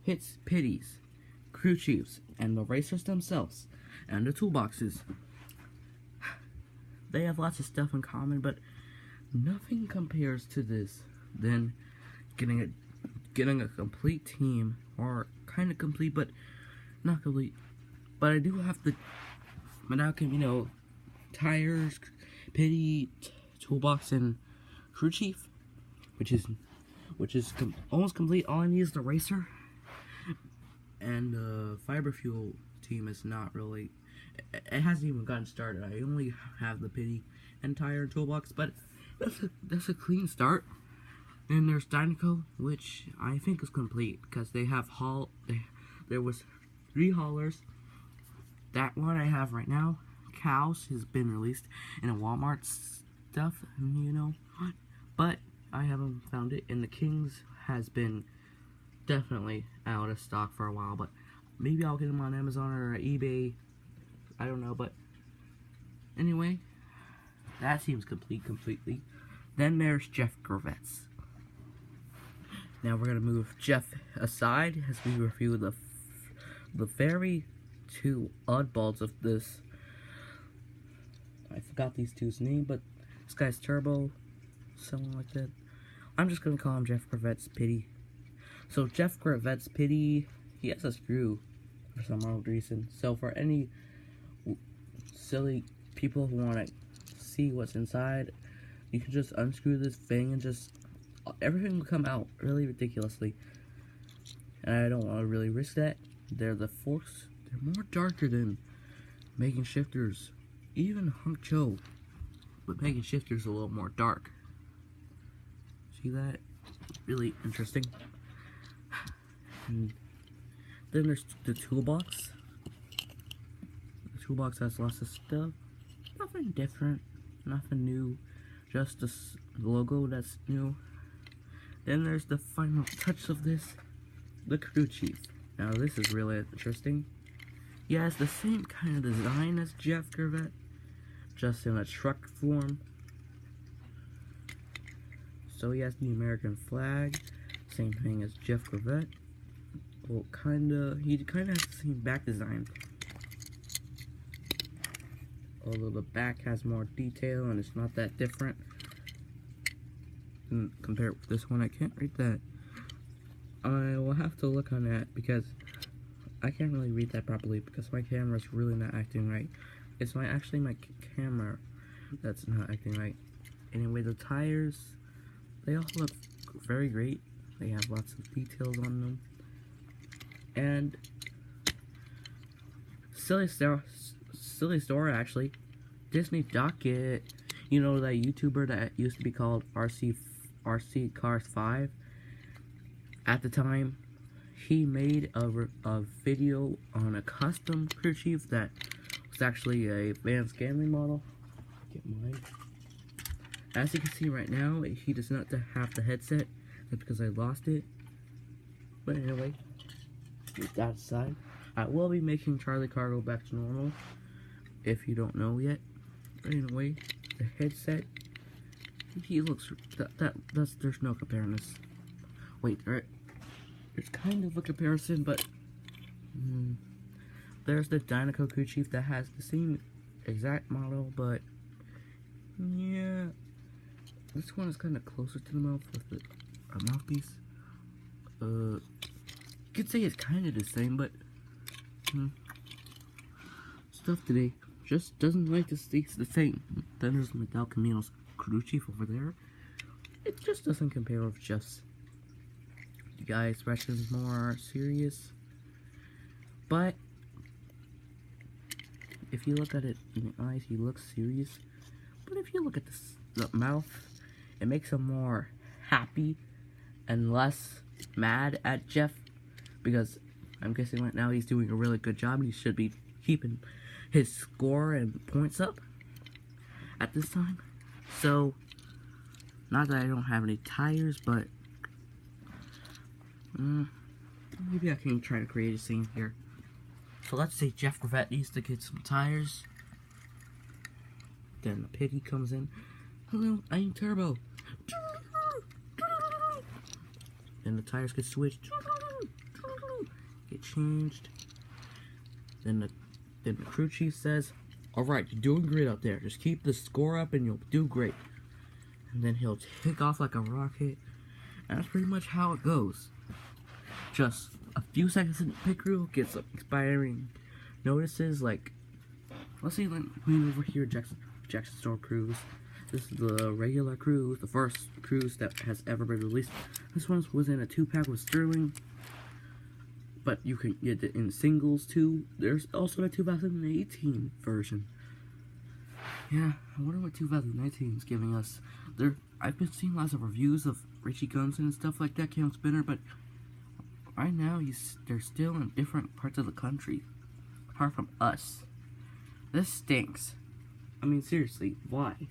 hits pities, crew chiefs, and the racers themselves, and the toolboxes. They have lots of stuff in common, but nothing compares to this than getting a complete team, or kind of complete, but not complete. But I do have the tires, pity, toolbox, and crew chief, which is almost complete. All I need is the racer, and the fiber fuel team is not really. It hasn't even gotten started. I only have the pity and tire and toolbox, but that's a clean start. And there's Dynaco, which I think is complete because they have there was 3 haulers. That one I have right now. Cows has been released in a Walmart stuff, but I haven't found it. And the Kings has been definitely out of stock for a while, but maybe I'll get them on Amazon or eBay. I don't know, but anyway, that seems completely. Then there's Jeff Gravetts. Now we're gonna move Jeff aside as we review the very 2 oddballs of this. I forgot these two's name, but this guy's Turbo, something like that. I'm just gonna call him Jeff Gravetts Pity. So Jeff Gravetts Pity, he has a screw for some odd reason. So for any silly people who want to see what's inside, you can just unscrew this thing and just everything will come out really ridiculously. And I don't want to really risk that. The forks, they're more darker than Megan Shifter's, even Hunk Cho, but Megan Shifter's a little more dark. See that? Really interesting. And then there's the toolbox. The toolbox has lots of stuff. Nothing different, nothing new, just the logo that's new. Then there's the final touch of this, the crew chief. Now this is really interesting. He has the same kind of design as Jeff Gravetts, just in a truck form. So he has the American flag, same thing as Jeff Gravetts. Well, he kinda has the same back design. Although the back has more detail and it's not that different. And compared with this one, I can't read that. I will have to look on that because I can't really read that properly because my camera's really not acting right. It's actually my camera that's not acting right. Anyway, the tires, they all look very great. They have lots of details on them. And silly story actually, Disney Docket, that YouTuber that used to be called RC Cars 5. At the time, he made a video on a custom crew chief that was actually a Van Scanley model. Get mine. As you can see right now, he does not have the headset. That's because I lost it. But anyway, get that aside. I will be making Charlie Cargo back to normal, if you don't know yet. Anyway, the headset, he looks, there's no comparison. Wait, there's kind of a comparison, but there's the Dynaco crew chief that has the same exact model, but yeah, this one is kind of closer to the mouth with a mouthpiece. You could say it's kind of the same, but stuff today just doesn't like to stay the same. Then there's Miguel Camino's crew chief over there. It just doesn't compare with Jeff's. The guy expressions more serious, but if you look at it in the eyes, he looks serious. But if you look at the mouth, it makes him more happy and less mad at Jeff, because I'm guessing right now he's doing a really good job. He should be keeping his score and points up at this time. So, not that I don't have any tires, but maybe I can try to create a scene here. So let's say Jeff Gravetts needs to get some tires. Then the pity comes in. Hello, I'm Turbo. And the tires get switched. changed. Then the crew chief says, "Alright, you're doing great out there. Just keep the score up and you'll do great." And then he'll take off like a rocket. And that's pretty much how it goes. Just a few seconds in the pit crew gets expiring notices, like, let's see, over here, Jackson Store Cruise. This is the regular cruise, the first cruise that has ever been released. This one was in a 2-pack with Sterling, but you can get it in singles too. There's also a 2018 version. Yeah, I wonder what 2019 is giving us. I've been seeing lots of reviews of Richie Gunson and stuff like that, Cam Spinner, but right now they're still in different parts of the country, apart from us. This stinks. I mean, seriously, why?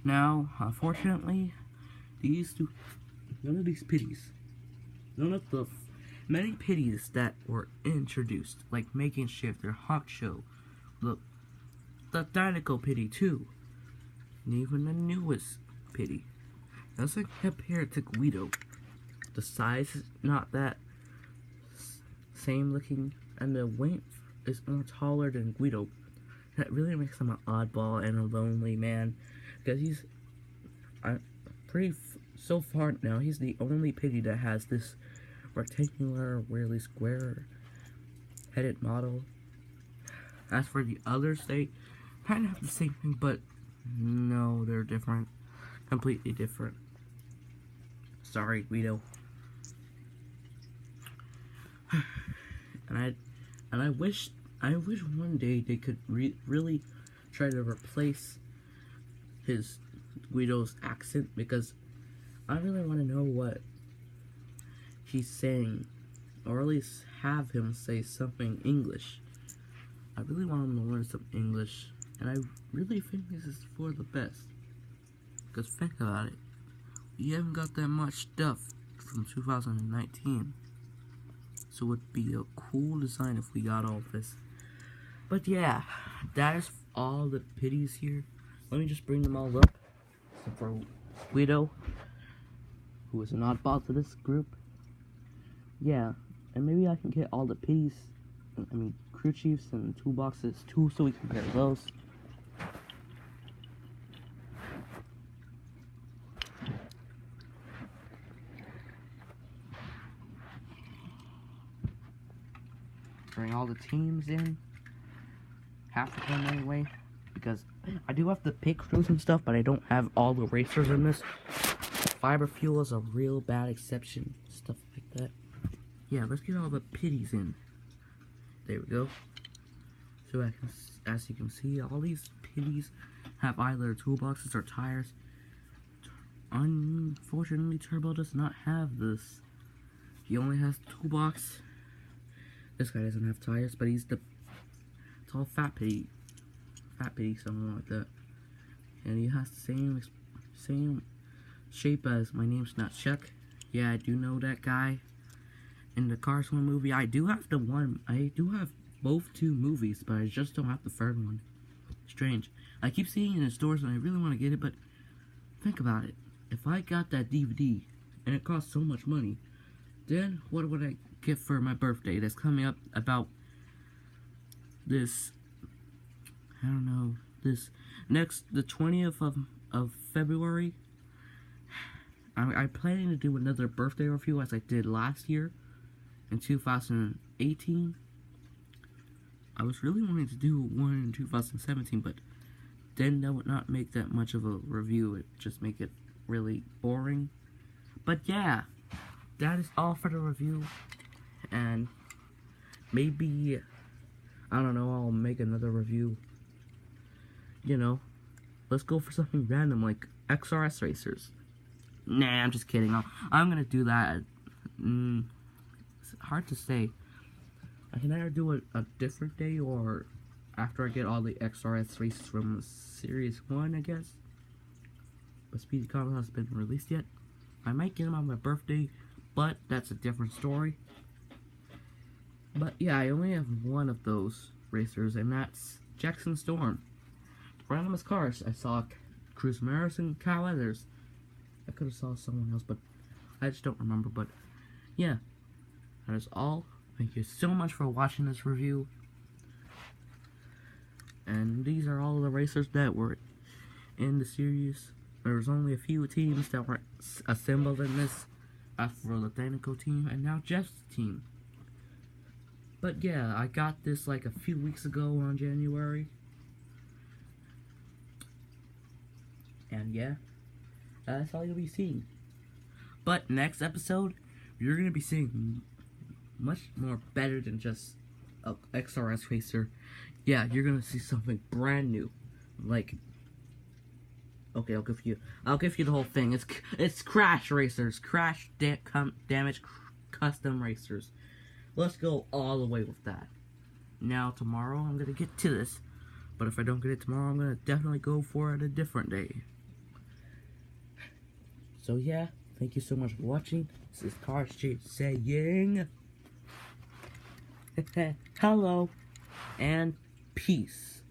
Now, unfortunately, none of these pitties, none of the many pitties that were introduced, like Megan Shifter, Hawk Show, the Dynaco pitty too, and even the newest pitty. That's like compared to Guido. The size is not that same looking, and the length is more taller than Guido. That really makes him an oddball and a lonely man, because he's so far now, he's the only pitty that has this rectangular, really square headed model. As for the others, they kind of have the same thing, but no, they're different, completely different. Sorry, Guido. And I wish one day they could really try to replace Guido's accent, because I really want to know what he's saying, or at least have him say something English. I really want him to learn some English, and I really think this is for the best. Because think about it, we haven't got that much stuff from 2019, so it'd be a cool design if we got all this. But yeah, that is all the pitties here. Let me just bring them all up. Except for Guido, who is an oddball to this group. Yeah, and maybe I can get all the pitties, crew chiefs and toolboxes too, so we can compare those. Bring all the teams in. Half of them anyway, because I do have the pit crews and stuff, but I don't have all the racers in this. Fiber Fuel is a real bad exception, stuff like that. Yeah, let's get all the pitties in. There we go. So as you can see, all these pitties have either toolboxes or tires. Unfortunately, Turbo does not have this. He only has toolbox. This guy doesn't have tires, but he's the tall fat pitty, something like that. And he has the same shape as My Name's Not Chuck. Yeah, I do know that guy. In the Cars 1 movie, I do have both 2 movies, but I just don't have the third one. Strange. I keep seeing it in stores and I really want to get it, but think about it. If I got that DVD and it cost so much money, then what would I get for my birthday that's coming up about this, I don't know, the 20th of February. I'm planning to do another birthday review as I did last year in 2018. I was really wanting to do one in 2017, but then that would not make that much of a review. It just make it really boring. But yeah, that is all for the review, and maybe, I don't know, I'll make another review. You know, let's go for something random like XRS racers. Nah, I'm just kidding. I'm gonna do that. It's hard to say. I can either do it a different day or after I get all the XRS races from Series 1, I guess. But Speedy Comet hasn't been released yet. I might get them on my birthday, but that's a different story. But yeah, I only have one of those racers, and that's Jackson Storm. Randomest cars. I saw Cruz Maris and Kyle Weathers. I could have saw someone else, but I just don't remember. But yeah, that is all Thank you so much for watching this review. And these are all the racers that were in the series. There's only a few teams that were assembled in this for the Danico team and now Jeff's team. But yeah, I got this like a few weeks ago on January. And yeah, that's all you'll be seeing. But next episode, you're going to be seeing much more better than just a XRS racer. Yeah, you're going to see something brand new. Like, okay, I'll give you the whole thing. It's Crash Racers, Damage Custom Racers. Let's go all the way with that. Now tomorrow I'm gonna get to this, but if I don't get it tomorrow, I'm gonna definitely go for it a different day. So yeah, thank you so much for watching. This is CarsJ saying hello and peace.